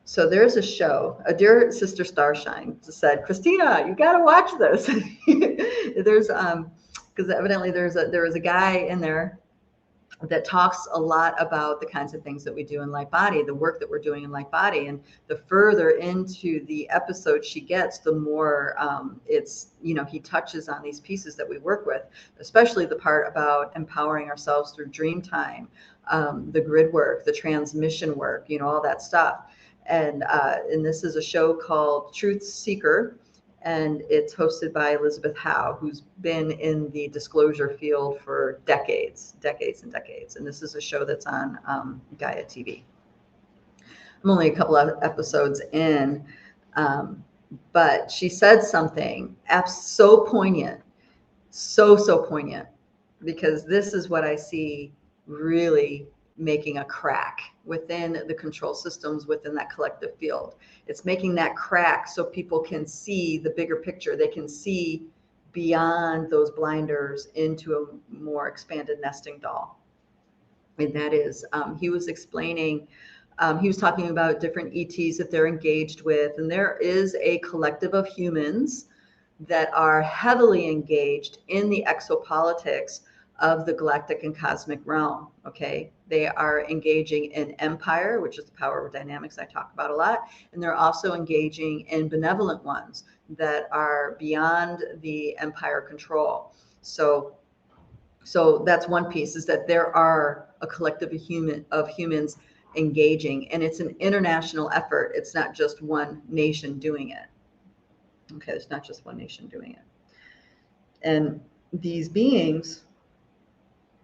So there's a show, a dear sister Starshine said, Christina, you got to watch this. There's, because evidently there was a guy in there that talks a lot about the kinds of things that we do in Lifebody, the work that we're doing in Lifebody. And the further into the episode she gets, the more it's, he touches on these pieces that we work with, especially the part about empowering ourselves through dream time, the grid work, the transmission work, all that stuff. And this is a show called Truth Seeker, and it's hosted by Elizabeth Howe, who's been in the disclosure field for decades and decades. And this is a show that's on Gaia TV. I'm only a couple of episodes in, but she said something so poignant, so poignant, because this is what I see really making a crack within the control systems within that collective field. It's making that crack so people can see the bigger picture. They can see beyond those blinders into a more expanded nesting doll. And that is, he was explaining, he was talking about different ETs that they're engaged with. And there is a collective of humans that are heavily engaged in the exopolitics of the galactic and cosmic realm. Okay, they are engaging in empire, which is the power of dynamics I talk about a lot, and they're also engaging in benevolent ones that are beyond the empire control. So that's one piece, is that there are a collective of humans engaging, and it's an international effort. It's not just one nation doing it. Okay, it's not just one nation doing it. And these beings,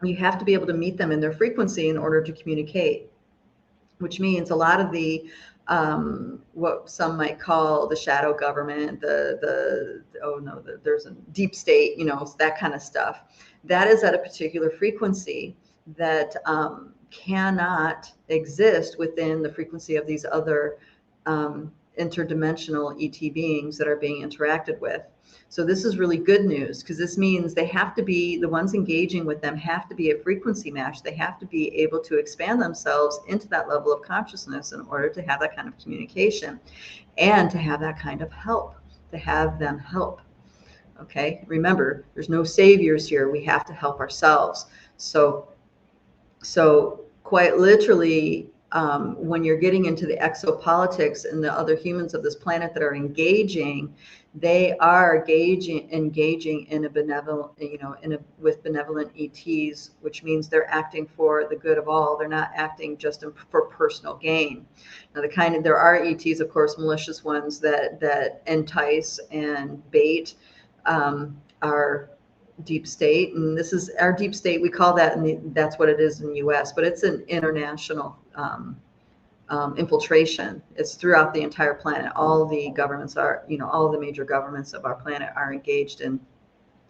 you have to be able to meet them in their frequency in order to communicate, which means a lot of the what some might call the shadow government, there's a deep state, that kind of stuff. That is at a particular frequency that cannot exist within the frequency of these other interdimensional ET beings that are being interacted with. So this is really good news, because this means they have to be, the ones engaging with them have to be a frequency match. They have to be able to expand themselves into that level of consciousness in order to have that kind of communication and to have that kind of help, to have them help. Okay, remember, there's no saviors here. We have to help ourselves. So quite literally, when you're getting into the exopolitics and the other humans of this planet that are engaging, they are engaging in a benevolent, with benevolent ETs, which means they're acting for the good of all. They're not acting just for personal gain. Now, there are ETs, of course, malicious ones that entice and bait our deep state, and this is our deep state. We call that, and that's what it is in the U.S., but it's an international infiltration. It's throughout the entire planet. All the governments are, all the major governments of our planet are engaged in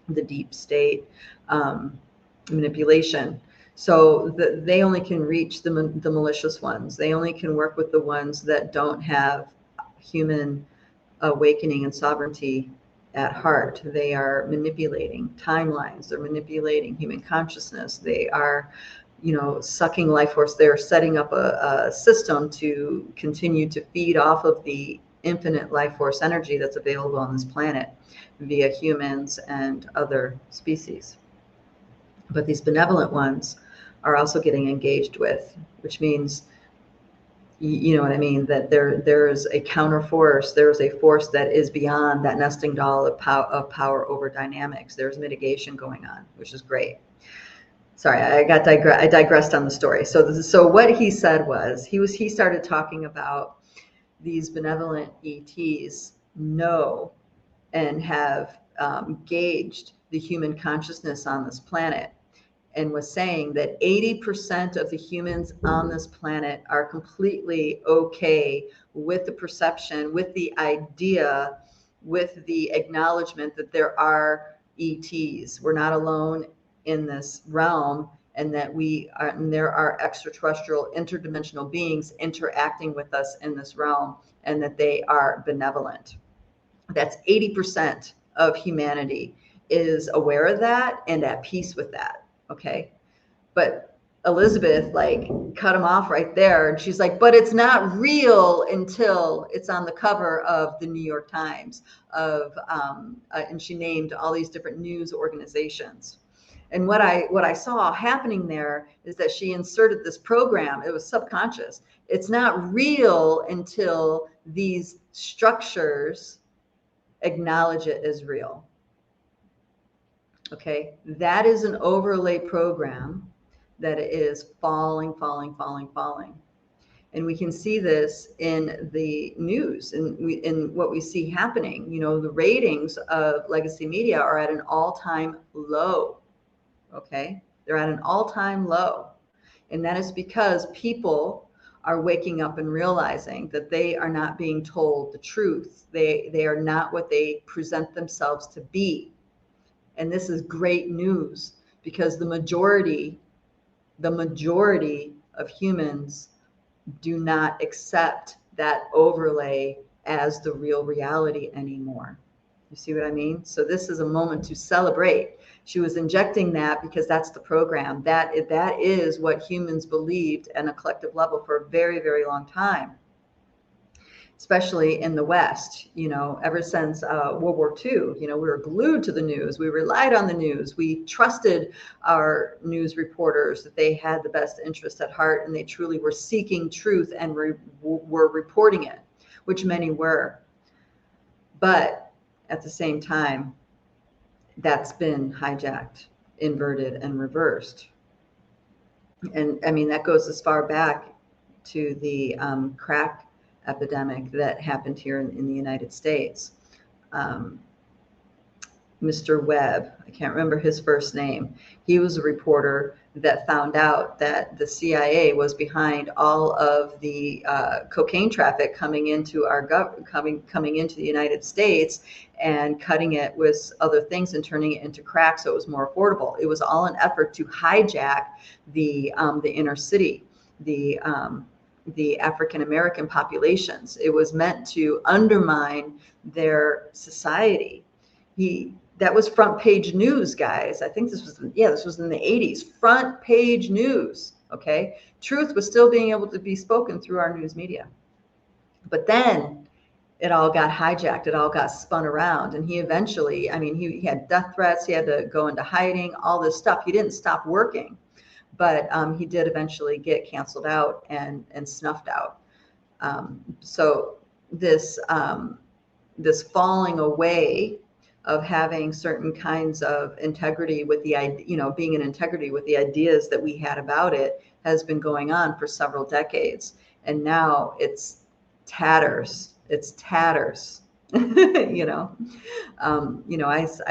the deep state manipulation. So they only can reach the malicious ones. They only can work with the ones that don't have human awakening and sovereignty at heart. They are manipulating timelines. They're manipulating human consciousness. They are, sucking life force. They're setting up a system to continue to feed off of the infinite life force energy that's available on this planet via humans and other species. But these benevolent ones are also getting engaged with, which means, you know what I mean, that there's a counter force. There's a force that is beyond that nesting doll of power over dynamics. There's mitigation going on, which is great. Sorry, I digressed on the story. So what he said was, he started talking about these benevolent ETs know and have gauged the human consciousness on this planet, and was saying that 80% of the humans on this planet are completely okay with the perception, with the idea, with the acknowledgement that there are ETs. We're not alone in this realm, and that there are extraterrestrial interdimensional beings interacting with us in this realm, and that they are benevolent. That's 80% of humanity is aware of that and at peace with that. Okay. But Elizabeth like cut him off right there. And she's like, but it's not real until it's on the cover of the New York Times and she named all these different news organizations. And what I saw happening there is that she inserted this program. It was subconscious. It's not real until these structures acknowledge it as real. Okay, that is an overlay program that is falling. And we can see this in the news and in what we see happening. You know, the ratings of legacy media are at an all-time low. Okay, they're at an all-time low. And that is because people are waking up and realizing that they are not being told the truth. They are not what they present themselves to be. And this is great news because the majority of humans do not accept that overlay as the real reality anymore. You see what I mean? So this is a moment to celebrate. She was injecting that because that's the program. That is what humans believed at a collective level for a very, very long time, especially in the West. You know, ever since World War II, you know, we were glued to the news. We relied on the news. We trusted our news reporters that they had the best interest at heart and they truly were seeking truth and were reporting it, which many were. But at the same time, that's been hijacked, inverted, and reversed. And I mean, that goes as far back to the crack epidemic that happened here in the United States. Mr. Webb, I can't remember his first name. He was a reporter that found out that the CIA was behind all of the cocaine traffic coming into coming into the United States and cutting it with other things and turning it into crack so it was more affordable. It was all an effort to hijack the inner city, the African American populations. It was meant to undermine their society. That was front page news, guys. I think this was in the 80s. Front page news. Okay, truth was still being able to be spoken through our news media, but then it all got hijacked. It all got spun around, and he eventually, I mean, he had death threats. He had to go into hiding. All this stuff. He didn't stop working, but he did eventually get canceled out and snuffed out. So this falling away of having certain kinds of integrity with being in integrity with the ideas that we had about it has been going on for several decades. And now it's tatters. It's tatters. I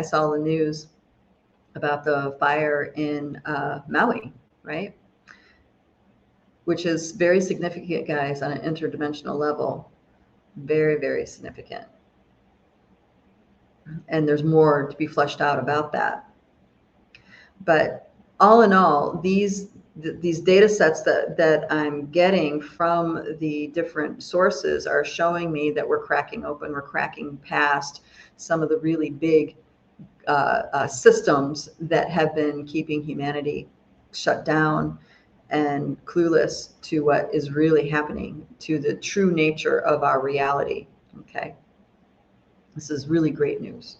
saw the news about the fire in Maui, right? Which is very significant, guys, on an interdimensional level. Very, very significant. And there's more to be fleshed out about that. But all in all, these data sets that I'm getting from the different sources are showing me that we're cracking open, we're cracking past some of the really big systems that have been keeping humanity shut down and clueless to what is really happening, to the true nature of our reality. Okay. This is really great news.